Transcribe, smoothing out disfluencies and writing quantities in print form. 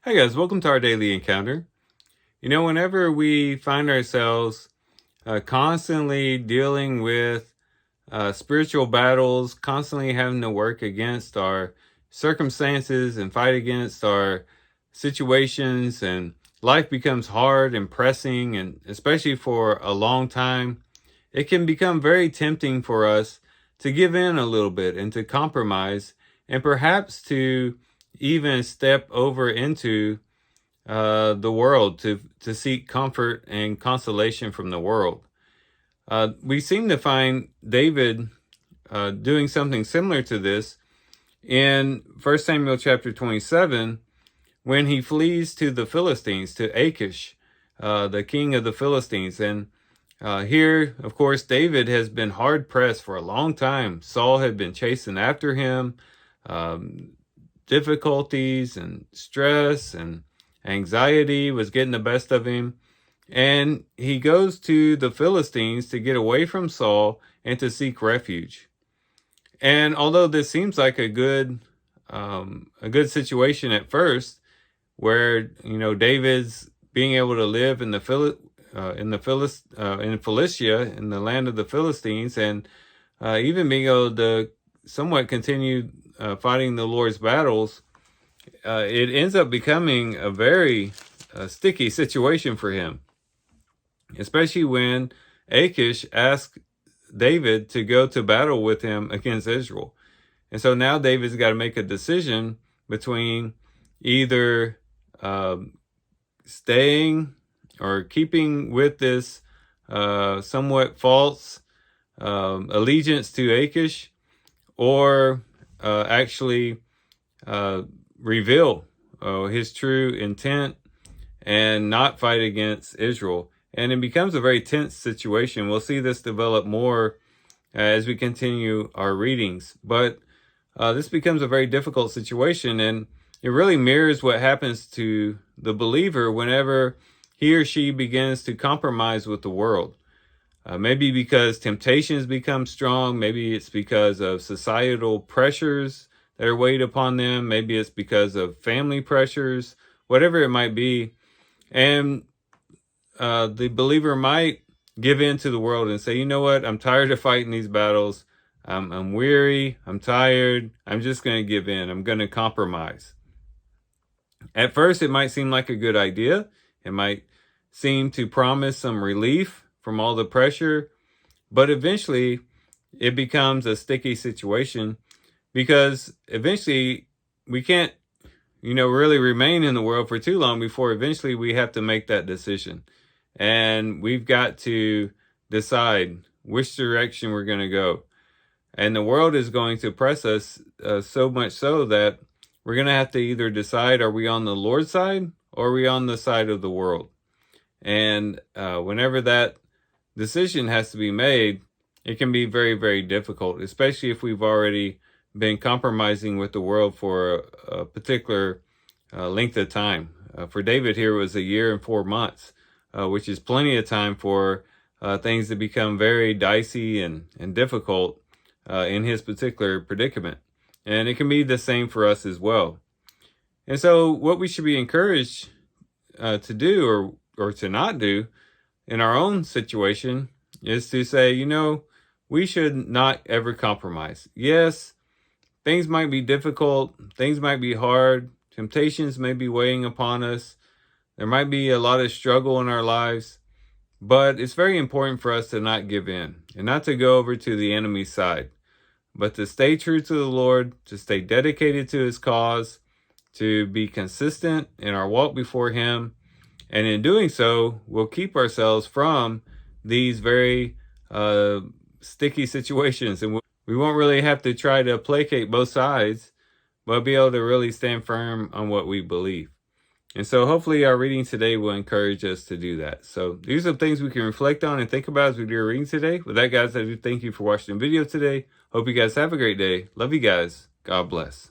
Hi guys, welcome to our daily encounter. Whenever we find ourselves constantly dealing with spiritual battles, constantly having to work against our circumstances and fight against our situations, and life becomes hard and pressing, and especially for a long time, it can become very tempting for us to give in a little bit and to compromise, and perhaps to even step over into the world to seek comfort and consolation from the world. We seem to find David doing something similar to this in 1 Samuel chapter 27, when he flees to the Philistines, to Achish, the king of the Philistines. And here, of course, David has been hard pressed for a long time. Saul had been chasing after him. Difficulties and stress and anxiety was getting the best of him. And he goes to the Philistines to get away from Saul and to seek refuge. And although this seems like a good situation at first, where David's being able to live in in Philistia, in the land of the Philistines, and even being able to somewhat continue fighting the Lord's battles, it ends up becoming a very sticky situation for him, especially when Achish asked David to go to battle with him against Israel. And so now David's got to make a decision between either staying or keeping with this somewhat false allegiance to Achish, or actually reveal his true intent and not fight against Israel. And it becomes a very tense situation. We'll see this develop more as we continue our readings. But this becomes a very difficult situation, and it really mirrors what happens to the believer whenever he or she begins to compromise with the world. Maybe because temptations become strong. Maybe it's because of societal pressures that are weighed upon them. Maybe it's because of family pressures, whatever it might be. And the believer might give in to the world and say, you know what, I'm tired of fighting these battles. I'm weary. I'm tired. I'm just going to give in. I'm going to compromise. At first, it might seem like a good idea. It might seem to promise some relief from all the pressure, but eventually it becomes a sticky situation, because eventually we can't, really remain in the world for too long before eventually we have to make that decision. And we've got to decide which direction we're going to go. And the world is going to press us so much so that we're going to have to either decide, are we on the Lord's side or are we on the side of the world? And whenever that decision has to be made, it can be very, very difficult, especially if we've already been compromising with the world for a particular length of time. For David here, it was 1 year and 4 months, which is plenty of time for things to become very dicey and difficult in his particular predicament. And it can be the same for us as well. And so what we should be encouraged to do or to not do in our own situation is to say, we should not ever compromise. Yes, things might be difficult. Things might be hard. Temptations may be weighing upon us. There might be a lot of struggle in our lives. But it's very important for us to not give in and not to go over to the enemy's side, but to stay true to the Lord, to stay dedicated to his cause, to be consistent in our walk before him. And in doing so, we'll keep ourselves from these very sticky situations. And we won't really have to try to placate both sides, but be able to really stand firm on what we believe. And so hopefully our reading today will encourage us to do that. So these are things we can reflect on and think about as we do our reading today. With that, guys, I do thank you for watching the video today. Hope you guys have a great day. Love you guys. God bless.